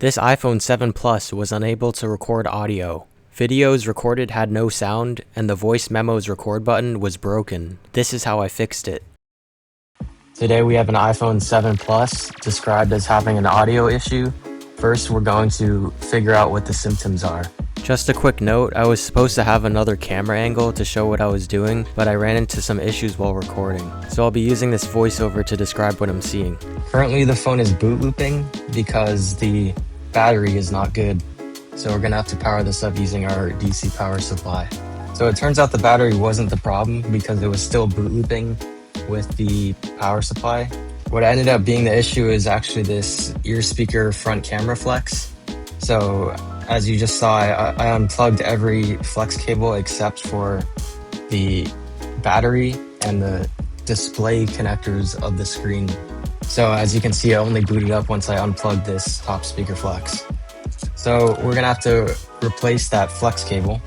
This iPhone 7 Plus was unable to record audio. Videos recorded had no sound, and the voice memos record button was broken. This is how I fixed it. Today we have an iPhone 7 Plus described as having an audio issue. First, we're going to figure out what the symptoms are. Just a quick note, I was supposed to have another camera angle to show what I was doing, but I ran into some issues while recording. So I'll be using this voiceover to describe what I'm seeing. Currently the phone is boot looping because the battery is not good. So we're gonna have to power this up using our DC power supply. So it turns out the battery wasn't the problem because it was still boot looping with the power supply. What ended up being the issue is actually this ear speaker front camera flex. So as you just saw, I unplugged every flex cable except for the battery and the display connectors of the screen. So as you can see, I only booted up once I unplugged this top speaker flex. So we're gonna have to replace that flex cable.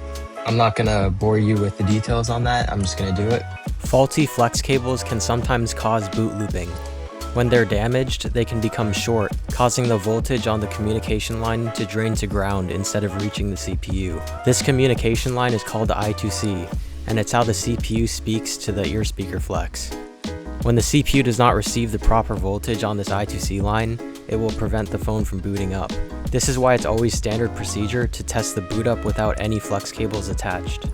I'm not gonna bore you with the details on that, I'm just gonna do it. Faulty flex cables can sometimes cause boot looping. When they're damaged, they can become short, causing the voltage on the communication line to drain to ground instead of reaching the CPU. This communication line is called the I2C, and it's how the CPU speaks to the ear speaker flex. When the CPU does not receive the proper voltage on this I2C line, it will prevent the phone from booting up. This is why it's always standard procedure to test the boot up without any flex cables attached.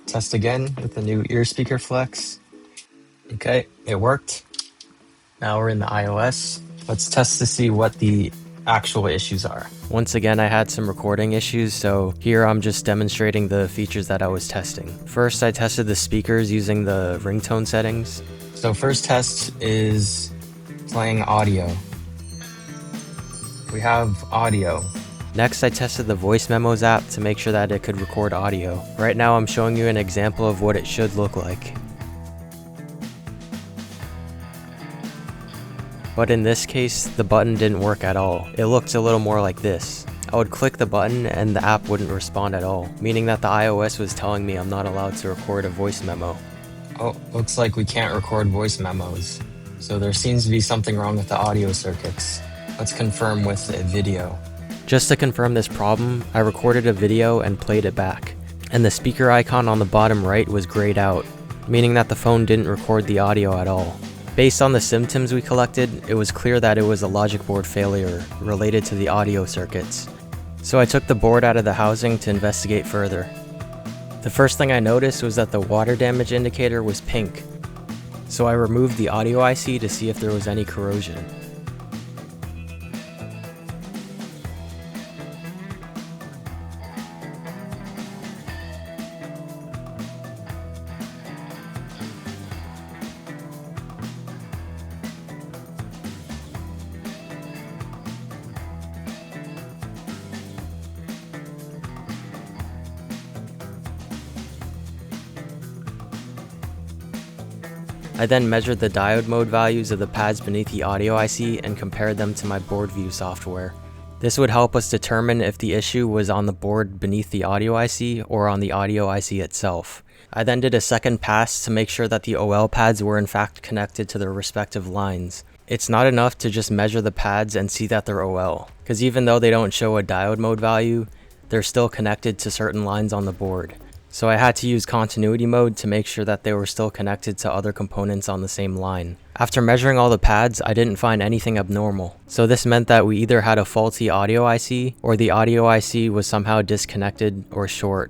Test again with the new ear speaker flex. Okay, it worked. Now we're in the iOS. Let's test to see what the actual issues are. Once again, I had some recording issues, so here I'm just demonstrating the features that I was testing. First, I tested the speakers using the ringtone settings. So first test is playing audio. We have audio. Next, I tested the Voice Memos app to make sure that it could record audio. Right now, I'm showing you an example of what it should look like. But in this case, the button didn't work at all. It looked a little more like this. I would click the button and the app wouldn't respond at all, meaning that the iOS was telling me I'm not allowed to record a voice memo. Oh, looks like we can't record voice memos. So there seems to be something wrong with the audio circuits. Let's confirm with a video. Just to confirm this problem, I recorded a video and played it back, and the speaker icon on the bottom right was grayed out, meaning that the phone didn't record the audio at all. Based on the symptoms we collected, it was clear that it was a logic board failure related to the audio circuits. So I took the board out of the housing to investigate further. The first thing I noticed was that the water damage indicator was pink, so I removed the audio IC to see if there was any corrosion. I then measured the diode mode values of the pads beneath the audio IC and compared them to my board view software. This would help us determine if the issue was on the board beneath the audio IC or on the audio IC itself. I then did a second pass to make sure that the OL pads were in fact connected to their respective lines. It's not enough to just measure the pads and see that they're OL, because even though they don't show a diode mode value, they're still connected to certain lines on the board. So I had to use continuity mode to make sure that they were still connected to other components on the same line. After measuring all the pads, I didn't find anything abnormal. So this meant that we either had a faulty audio IC or the audio IC was somehow disconnected or short.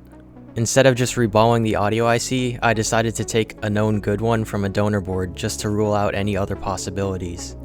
Instead of just reballing the audio IC, I decided to take a known good one from a donor board just to rule out any other possibilities.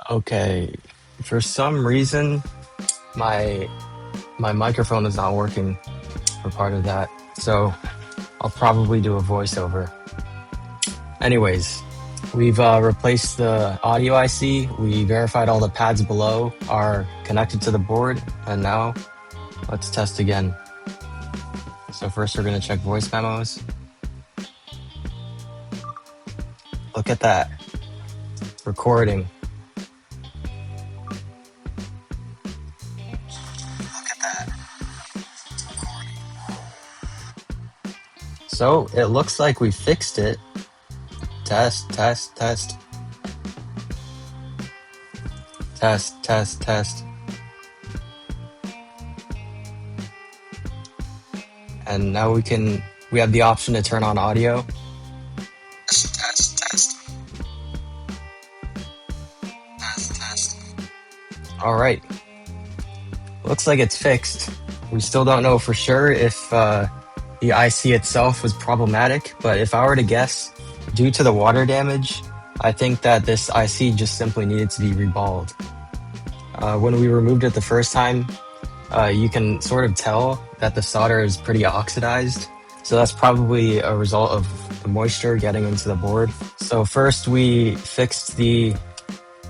Okay, for some reason, my microphone is not working for part of that, so I'll probably do a voiceover. Anyways, we've replaced the audio IC, we verified all the pads below are connected to the board, and now let's test again. So first we're going to check voice memos. Look at that, recording. Look at that. So it looks like we fixed it. Test, test, test. Test, test, test. And now we have the option to turn on audio. Test, test, test. Test, test. All right. Looks like it's fixed. We still don't know for sure if the IC itself was problematic, but if I were to guess, due to the water damage, I think that this IC just simply needed to be reballed. When we removed it the first time, you can sort of tell that the solder is pretty oxidized. So that's probably a result of the moisture getting into the board. So first we fixed the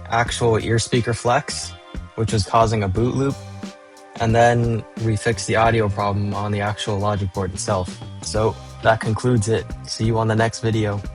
actual ear speaker flex, which was causing a boot loop. And then we fixed the audio problem on the actual logic board itself. So that concludes it. See you on the next video.